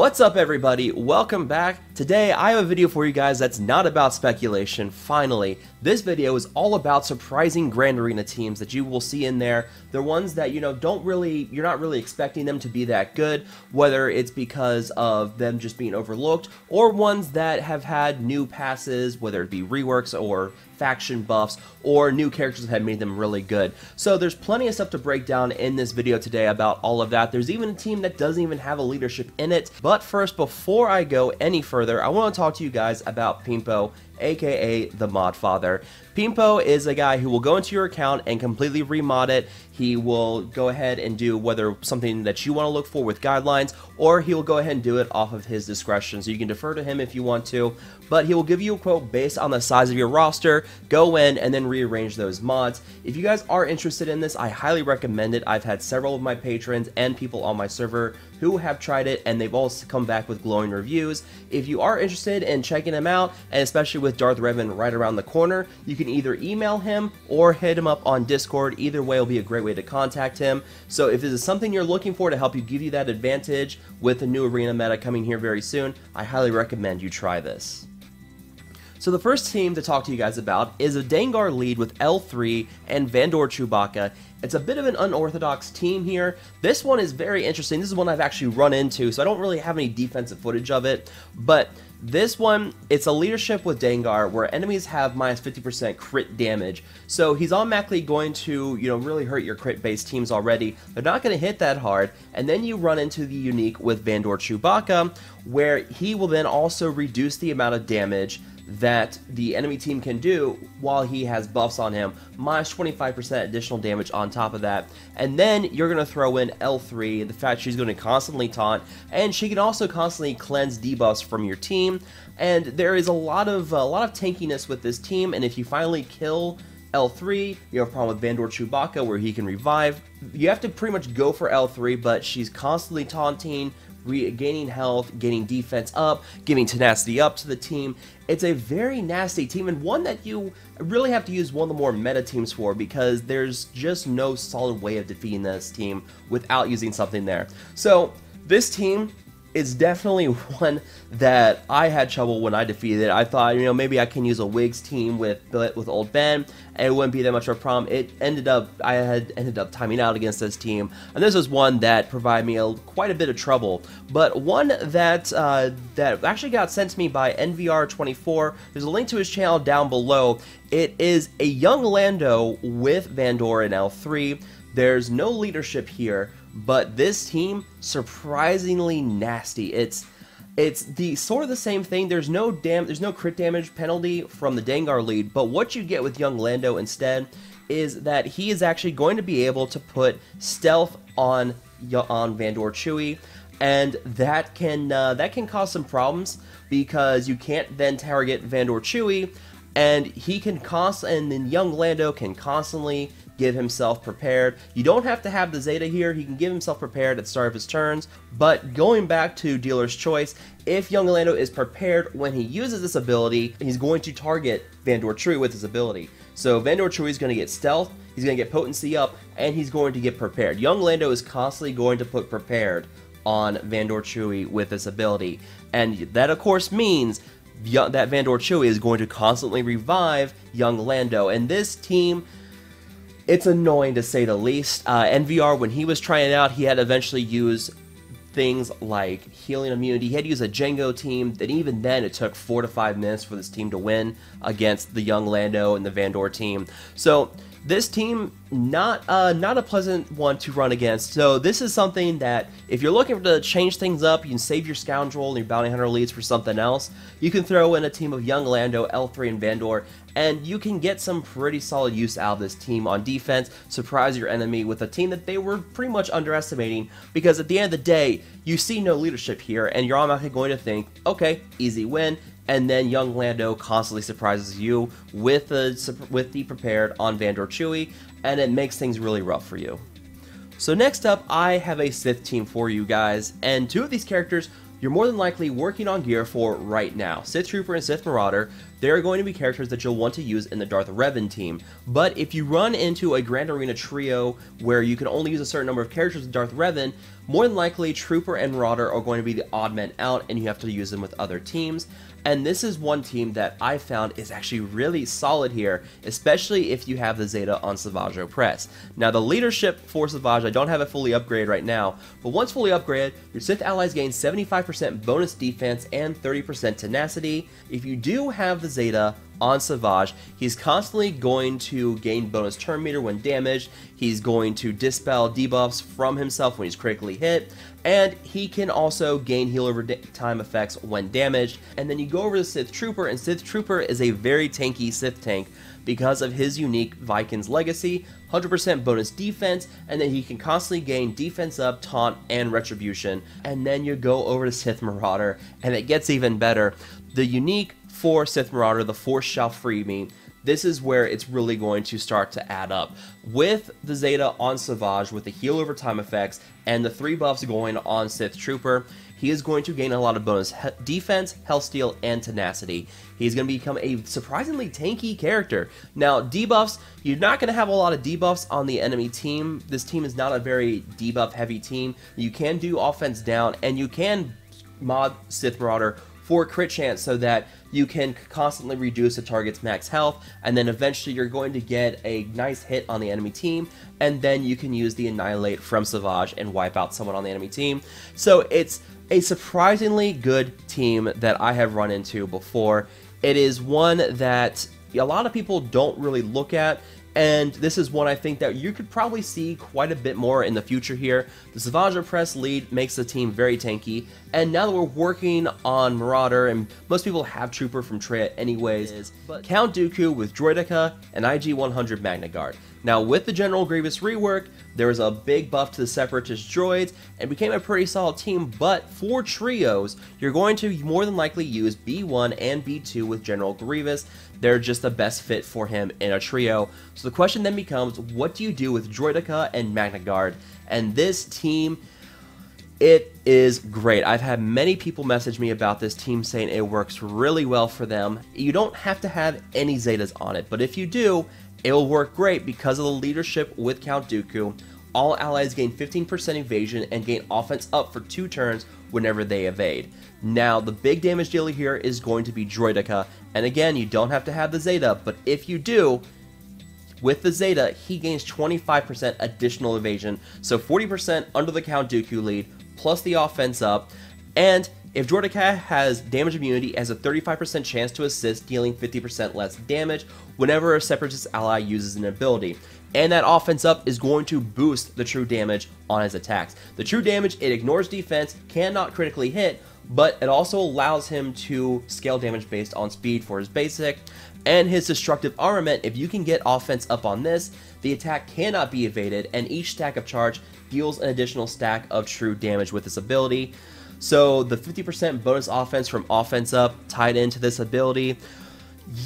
What's up, everybody? Welcome back. Today I have a video for you guys that's not about speculation. Finally, this video is all about surprising Grand Arena teams that you will see in there. They're ones that you're not really expecting them to be that good, whether it's because of them just being overlooked or ones that have had new passes, whether it be reworks or faction buffs or new characters that have made them really good. So there's plenty of stuff to break down in this video today about all of that. There's even a team that doesn't even have a leadership in it. But first, before I go any further, I want to talk to you guys about C3po, aka the Mod Father. C3po is a guy who will go into your account and completely remod it. He will go ahead and do whether something that you want to look for with guidelines, or he will go ahead and do it off of his discretion. So you can defer to him if you want to, but he will give you a quote based on the size of your roster, go in and then rearrange those mods. If you guys are interested in this, I highly recommend it. I've had several of my patrons and people on my server who have tried it, and they've all come back with glowing reviews. If you are interested in checking him out, and especially with Darth Revan right around the corner, you can either email him or hit him up on Discord. Either way will be a great way to contact him. So if this is something you're looking for to help you give you that advantage with the new arena meta coming here very soon, I highly recommend you try this. So the first team to talk to you guys about is a Dengar lead with L3 and Vandor Chewbacca. It's a bit of an unorthodox team here. This one is very interesting. This is one I've actually run into, so I don't really have any defensive footage of it. But this one, it's a leadership with Dengar where enemies have minus 50% crit damage. So he's automatically going to, really hurt your crit-based teams already. They're not going to hit that hard. And then you run into the unique with Vandor Chewbacca, where he will then also reduce the amount of damage that the enemy team can do while he has buffs on him, minus 25% additional damage on top of that. And then you're going to throw in L3, the fact she's going to constantly taunt, and she can also constantly cleanse debuffs from your team. And there is a lot of tankiness with this team, and if you finally kill L3, you have a problem with Vandor Chewbacca where he can revive. You have to pretty much go for L3, but she's constantly taunting, gaining health, gaining defense up, giving tenacity up to the team. It's a very nasty team, and one that you really have to use one of the more meta teams for, because there's just no solid way of defeating this team without using something there. So this team is definitely one that I had trouble when I defeated it. I thought, maybe I can use a Wigs team with old Ben, and it wouldn't be that much of a problem. I had ended up timing out against this team, and this was one that provided me quite a bit of trouble. But one that actually got sent to me by NVR24. There's a link to his channel down below. It is a young Lando with Vandor and L3. There's no leadership here, but this team, surprisingly nasty. It's the sort of the same thing. There's no crit damage penalty from the Dengar lead, but what you get with young Lando instead is that he is actually going to be able to put stealth on Vandor Chewie, and that can cause some problems because you can't then target Vandor Chewie, and then young Lando can constantly give himself prepared. You don't have to have the Zeta here. He can give himself prepared at the start of his turns. But going back to dealer's choice, if young Lando is prepared when he uses this ability, he's going to target Vandor Chewie with his ability. So Vandor Chewie is going to get stealth, he's going to get potency up, and he's going to get prepared. Young Lando is constantly going to put prepared on Vandor Chewie with this ability. And that, of course, means that Vandor Chewie is going to constantly revive young Lando. And this team, it's annoying to say the least. NVR, when he was trying it out, he had to eventually use things like healing immunity. He had to use a Django team, that even then it took 4 to 5 minutes for this team to win against the young Lando and the Vandor team. So this team, not a pleasant one to run against. So this is something that, if you're looking to change things up, you can save your Scoundrel and your Bounty Hunter leads for something else. You can throw in a team of young Lando, L3, and Vandor, and you can get some pretty solid use out of this team on defense, surprise your enemy with a team that they were pretty much underestimating, because at the end of the day, you see no leadership here, and you're automatically going to think, okay, easy win. And then young Lando constantly surprises you with the prepared on Vandor Chewie, and it makes things really rough for you. So next up, I have a SIF team for you guys, and two of these characters you're more than likely working on gear for right now. Sith Trooper and Sith Marauder, they're going to be characters that you'll want to use in the Darth Revan team. But if you run into a Grand Arena trio where you can only use a certain number of characters with Darth Revan, more than likely Trooper and Marauder are going to be the odd men out, and you have to use them with other teams. And this is one team that I found is actually really solid here, especially if you have the Zeta on Savage Opress. Now the leadership for Savage, I don't have it fully upgraded right now, but once fully upgraded, your Sith allies gain 75% bonus defense and 30% tenacity. If you do have the Zeta on Savage, he's constantly going to gain bonus turn meter when damaged, he's going to dispel debuffs from himself when he's critically hit, and he can also gain heal over time effects when damaged. And then you go over to Sith Trooper, and Sith Trooper is a very tanky Sith tank because of his unique Vikings legacy, 100% bonus defense, and then he can constantly gain defense up, taunt, and retribution. And then you go over to Sith Marauder, and it gets even better. The unique for Sith Marauder, the Force shall free me. This is where it's really going to start to add up. With the Zeta on Savage, with the heal over time effects, and the 3 buffs going on Sith Trooper, he is going to gain a lot of bonus defense, health steal, and tenacity. He's going to become a surprisingly tanky character. Now, debuffs, you're not going to have a lot of debuffs on the enemy team. This team is not a very debuff heavy team. You can do offense down, and you can mod Sith Marauder for crit chance so that you can constantly reduce the target's max health, and then eventually you're going to get a nice hit on the enemy team, and then you can use the Annihilate from Savage and wipe out someone on the enemy team. So it's a surprisingly good team that I have run into before. It is one that a lot of people don't really look at, and this is one I think that you could probably see quite a bit more in the future here. The Savage Opress lead makes the team very tanky, and now that we're working on Marauder, and most people have Trooper from Traya anyways, but Count Dooku with Droideka and IG-100 Magna Guard. Now with the General Grievous rework, there was a big buff to the Separatist droids, and became a pretty solid team, but for trios, you're going to more than likely use B1 and B2 with General Grievous. They're just the best fit for him in a trio. So the question then becomes, what do you do with Droideka and Magna Guard? And this team, it is great. I've had many people message me about this team saying it works really well for them. You don't have to have any Zetas on it, but if you do, it'll work great because of the leadership with Count Dooku. All allies gain 15% evasion and gain offense up for 2 turns whenever they evade. Now, the big damage dealer here is going to be Droideka, and again, you don't have to have the Zeta, but if you do, with the Zeta, he gains 25% additional evasion, so 40% under the Count Dooku lead, plus the offense up, and if Droideka has damage immunity, it has a 35% chance to assist, dealing 50% less damage whenever a Separatist ally uses an ability. And that offense up is going to boost the true damage on his attacks. The true damage, it ignores defense, cannot critically hit, but it also allows him to scale damage based on speed for his basic. And his destructive armament, if you can get offense up on this, the attack cannot be evaded, and each stack of charge deals an additional stack of true damage with this ability. So the 50% bonus offense from offense up tied into this ability,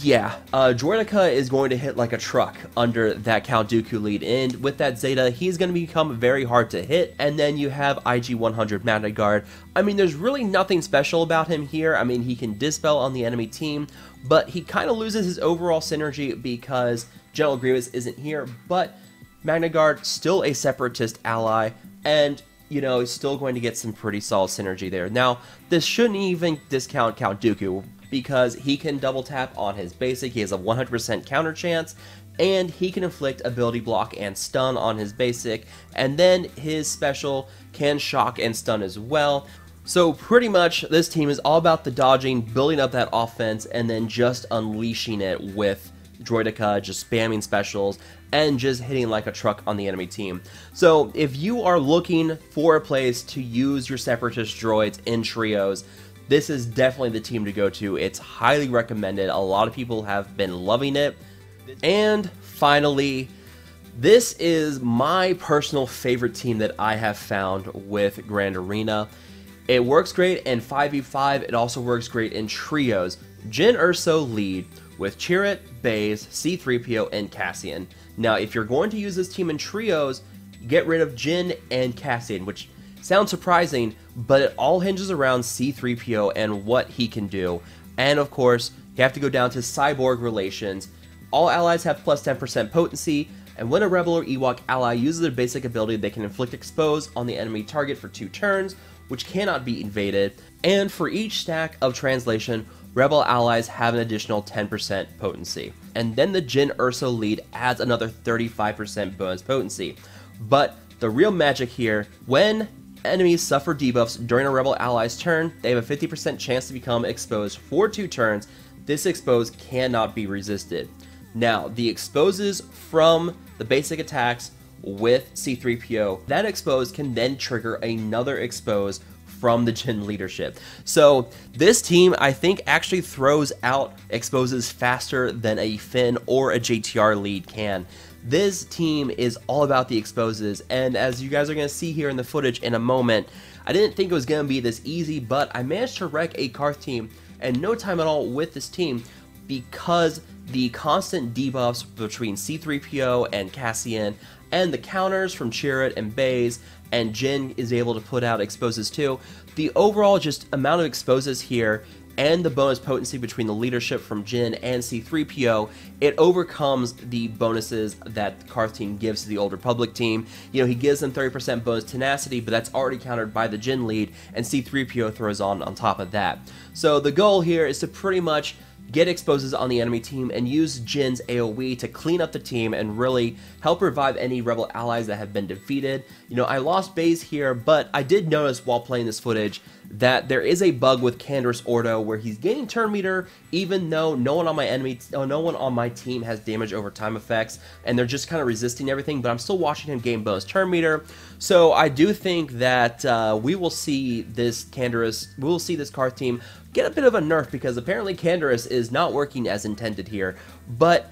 yeah, Droideka is going to hit like a truck under that Count Dooku lead, and with that Zeta, he's going to become very hard to hit. And then you have IG-100 Magna Guard. I mean, there's really nothing special about him here. I mean, he can dispel on the enemy team, but he kind of loses his overall synergy because General Grievous isn't here, but Magna Guard, still a Separatist ally, and you know, is still going to get some pretty solid synergy there. Now, this shouldn't even discount Count Dooku, because he can double tap on his basic, he has a 100% counter chance, and he can inflict ability block and stun on his basic, and then his special can shock and stun as well. So pretty much this team is all about the dodging, building up that offense, and then just unleashing it with Droideka, just spamming specials, and just hitting like a truck on the enemy team. So if you are looking for a place to use your Separatist droids in trios, this is definitely the team to go to. It's highly recommended. A lot of people have been loving it. And finally, this is my personal favorite team that I have found with Grand Arena. It works great in 5v5. It also works great in trios. Jyn Erso lead with Chirrut, Baze, C3po, and Cassian. Now, if you're going to use this team in trios, get rid of Jyn and Cassian, which sounds surprising, but it all hinges around C3po and what he can do. And of course, you have to go down to cyborg relations. All allies have plus 10% potency. and when a Rebel or Ewok ally uses their basic ability, they can inflict expose on the enemy target for 2 turns, which cannot be evaded, and for each stack of translation, Rebel allies have an additional 10% potency. And then the Jyn Erso lead adds another 35% bonus potency. But the real magic here, when enemies suffer debuffs during a Rebel ally's turn, they have a 50% chance to become exposed for 2 turns. This expose cannot be resisted. Now, the exposes from the basic attacks with C3PO, that expose can then trigger another expose from the Jyn leadership. So this team, I think, actually throws out exposes faster than a Finn or a JTR lead can. This team is all about the exposes, and as you guys are going to see here in the footage in a moment, I didn't think it was going to be this easy, but I managed to wreck a Karth team in no time at all with this team because the constant debuffs between C3PO and Cassian and the counters from Chirrut and Baze, and Jyn is able to put out exposes too. The overall just amount of exposes here and the bonus potency between the leadership from Jyn and C3PO, it overcomes the bonuses that the Karth team gives to the Old Republic team. You know, he gives them 30% bonus tenacity, but that's already countered by the Jyn lead, and C3PO throws on top of that. So the goal here is to pretty much get exposes on the enemy team and use Jyn's AoE to clean up the team and really help revive any Rebel allies that have been defeated. You know, I lost Baze here, but I did notice while playing this footage that there is a bug with Canderous Ordo where he's gaining turn meter even though no one on my team has damage over time effects, and they're just kind of resisting everything, but I'm still watching him gain bonus turn meter. So I do think that we will see this Karth team get a bit of a nerf, because apparently Canderous is not working as intended here. But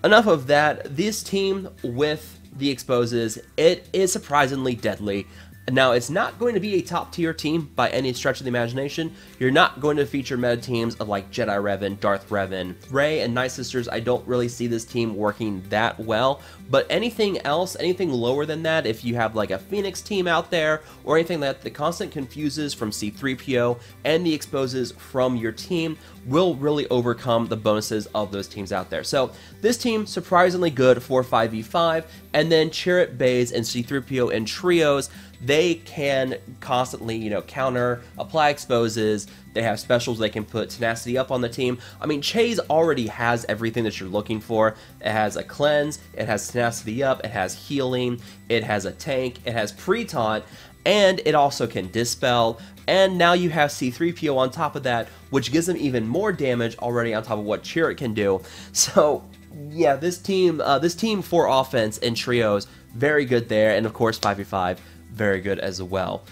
enough of that. This team with the exposes, it is surprisingly deadly. Now, it's not going to be a top tier team by any stretch of the imagination. You're not going to feature meta teams of like Jedi Revan, Darth Revan, Rey, and Night Sisters. I don't really see this team working that well, but anything else, anything lower than that, if you have like a Phoenix team out there, or anything that the constant confuses from C3PO and the exposes from your team, will really overcome the bonuses of those teams out there. So this team, surprisingly good for 5v5, and then Chirrut, Baze, and C3PO in trios, they can constantly, you know, counter, apply exposes. They have specials. They can put tenacity up on the team. I mean, Chase already has everything that you're looking for. It has a cleanse, it has tenacity up, it has healing, it has a tank, it has pre-taunt, and it also can dispel. And now you have C3PO on top of that, which gives them even more damage already on top of what Chirrut can do. So yeah, this team for offense and trios, very good there, and of course 5v5, very good as well.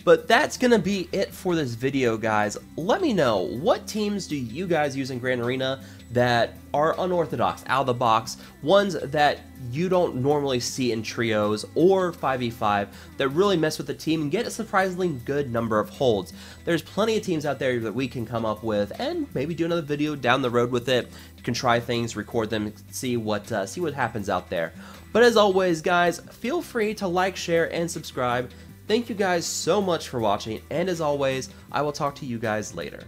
But that's gonna be it for this video, guys. Let me know, what teams do you guys use in Grand Arena that are unorthodox, out of the box, ones that you don't normally see in trios or 5v5 that really mess with the team and get a surprisingly good number of holds. There's plenty of teams out there that we can come up with and maybe do another video down the road with it. You can try things, record them, see what happens out there. But as always, guys, feel free to like, share, and subscribe. Thank you guys so much for watching, and as always, I will talk to you guys later.